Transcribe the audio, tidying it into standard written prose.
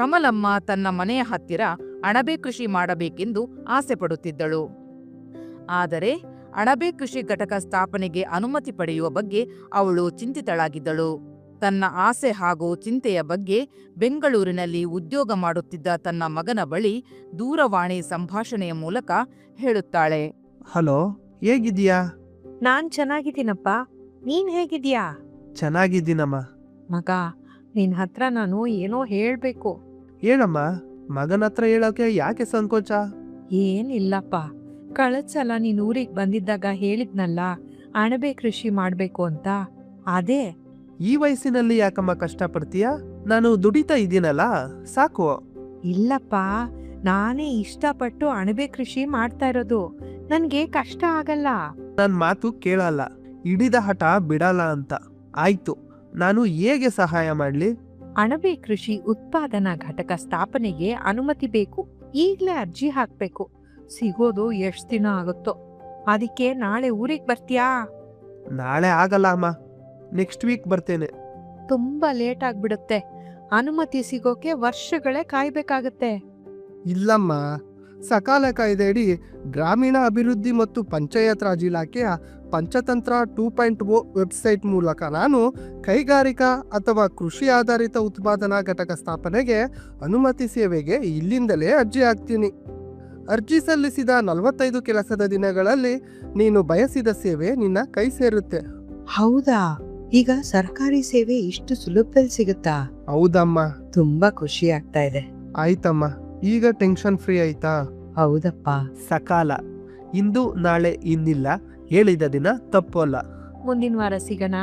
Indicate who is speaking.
Speaker 1: ಕಮಲಮ್ಮ ತನ್ನ ಮನೆಯ ಹತ್ತಿರ ಅಣಬೆ ಕೃಷಿ ಮಾಡಬೇಕೆಂದು ಆಸೆ ಪಡುತ್ತಿದ್ದಳು. ಆದರೆ ಅಣಬೆ ಕೃಷಿ ಘಟಕ ಸ್ಥಾಪನೆಗೆ ಅನುಮತಿ ಪಡೆಯುವ ಬಗ್ಗೆ ಅವಳು ಚಿಂತಿತಳಾಗಿದ್ದಳು. ತನ್ನ ಆಸೆ ಹಾಗೂ ಚಿಂತೆಯ ಬಗ್ಗೆ ಬೆಂಗಳೂರಿನಲ್ಲಿ ಉದ್ಯೋಗ ಮಾಡುತ್ತಿದ್ದ ತನ್ನ ಮಗನ ಬಳಿ ದೂರವಾಣಿ ಸಂಭಾಷಣೆಯ ಮೂಲಕ ಹೇಳುತ್ತಾಳೆ.
Speaker 2: ಹಲೋ, ಹೇಗಿದೀಯಾ?
Speaker 3: ನಾನ್ ಚೆನ್ನಾಗಿದ್ದೀನಪ್ಪ, ನೀನ್ ಹೇಗಿದ್ಯಾ?
Speaker 2: ಚೆನ್ನಾಗಿದ್ದೀನಮ್ಮ.
Speaker 3: ಮಗ, ನಿನ್ ಹತ್ರ ನಾನು ಏನೋ ಹೇಳ್ಬೇಕು.
Speaker 2: ಹೇಳಮ್ಮ, ಮಗನ ಹತ್ರ ಹೇಳೋಕೆ ಯಾಕೆ ಸಂಕೋಚ?
Speaker 3: ಏನಿಲ್ಲಪ್ಪ, ಕಳೆದ ಸಲ ನೀನ್ ಊರಿಗೆ ಬಂದಿದ್ದಾಗ ಹೇಳಿದ್ನಲ್ಲ ಅಣಬೆ ಕೃಷಿ ಮಾಡ್ಬೇಕು ಅಂತ. ಅದೇ
Speaker 2: ಈ ವಯಸ್ಸಿನಲ್ಲಿ ಯಾಕಮ್ಮ ಕಷ್ಟಪಡ್ತೀಯ? ನಾನು ದುಡಿತಾ ಇದ್ದೀನಲ್ಲ, ಸಾಕು.
Speaker 3: ಇಲ್ಲಪ್ಪ, ನಾನೇ ಇಷ್ಟಪಟ್ಟು ಅಣಬೆ ಕೃಷಿ ಮಾಡ್ತಾ ಇರೋದು. ನನ್ಗೆ ಕಷ್ಟ ಆಗಲ್ಲ.
Speaker 2: ನನ್ ಮಾತು ಕೇಳಲ್ಲ, ಹಿಡಿದ ಹಠ ಬಿಡಲ್ಲ ಅಂತ. ಆಯ್ತು, ನಾನು ಹೇಗೆ ಸಹಾಯ ಮಾಡ್ಲಿ?
Speaker 3: ಅಣಬೆ ಕೃಷಿ ಉತ್ಪಾದನಾ ಘಟಕ ಸ್ಥಾಪನೆಗೆ ಅನುಮತಿ ಬೇಕು. ಈಗ್ಲೇ ಅರ್ಜಿ ಹಾಕ್ಬೇಕು. ಸಿಗೋದು ಎಷ್ಟ್ ದಿನ ಆಗುತ್ತೋ. ಅದಕ್ಕೆ ನಾಳೆ ಊರಿಗೆ ಬರ್ತೀಯಾ?
Speaker 2: ನಾಳೆ ಆಗಲ್ಲ ಅಮ್ಮ, ನೆಕ್ಸ್ಟ್ ವೀಕ್ ಬರ್ತೇನೆ.
Speaker 3: ತುಂಬಾ ಲೇಟ್ ಆಗ್ಬಿಡುತ್ತೆ. ಅನುಮತಿ ಸಿಗೋಕೆ ವರ್ಷಗಳೇ ಕಾಯ್ಬೇಕಾಗತ್ತೆ.
Speaker 4: ಇಲ್ಲಮ್ಮ, ಸಕಾಲ ಕಾಯ್ದೆಯಡಿ ಗ್ರಾಮೀಣ ಅಭಿವೃದ್ಧಿ ಮತ್ತು ಪಂಚಾಯತ್ ರಾಜ್ ಇಲಾಖೆಯ ಪಂಚತಂತ್ರ 2.0 ವೆಬ್ಸೈಟ್ ಮೂಲಕ ನಾನು ಕೈಗಾರಿಕಾ ಅಥವಾ ಕೃಷಿ ಆಧಾರಿತ ಉತ್ಪಾದನಾ ಘಟಕ ಸ್ಥಾಪನೆಗೆ ಅನುಮತಿ ಸೇವೆಗೆ ಇಲ್ಲಿಂದಲೇ ಅರ್ಜಿ ಹಾಕ್ತೀನಿ. ಅರ್ಜಿ ಸಲ್ಲಿಸಿದ 45 ಕೆಲಸದ ದಿನಗಳಲ್ಲಿ ನೀನು ಬಯಸಿದ ಸೇವೆ ನಿನ್ನ ಕೈ ಸೇರುತ್ತೆ.
Speaker 3: ಹೌದಾ? ಈಗ ಸರ್ಕಾರಿ ಸೇವೆ ಇಷ್ಟು ಸುಲಭದಲ್ಲಿ ಸಿಗುತ್ತಾ?
Speaker 4: ಹೌದಮ್ಮ.
Speaker 3: ತುಂಬಾ ಖುಷಿ ಆಗ್ತಾ ಇದೆ.
Speaker 4: ಆಯ್ತಮ್ಮ, ಈಗ ಟೆನ್ಷನ್ ಫ್ರೀ ಆಯ್ತಾ?
Speaker 3: ಹೌದಪ್ಪ.
Speaker 2: ಸಕಾಲ, ಇಂದು ನಾಳೆ ಇನ್ನಿಲ್ಲ, ಹೇಳಿದ ದಿನ ತಪ್ಪೋಲ್ಲ.
Speaker 3: ಮುಂದಿನ ವಾರ ಸಿಗೋಣ.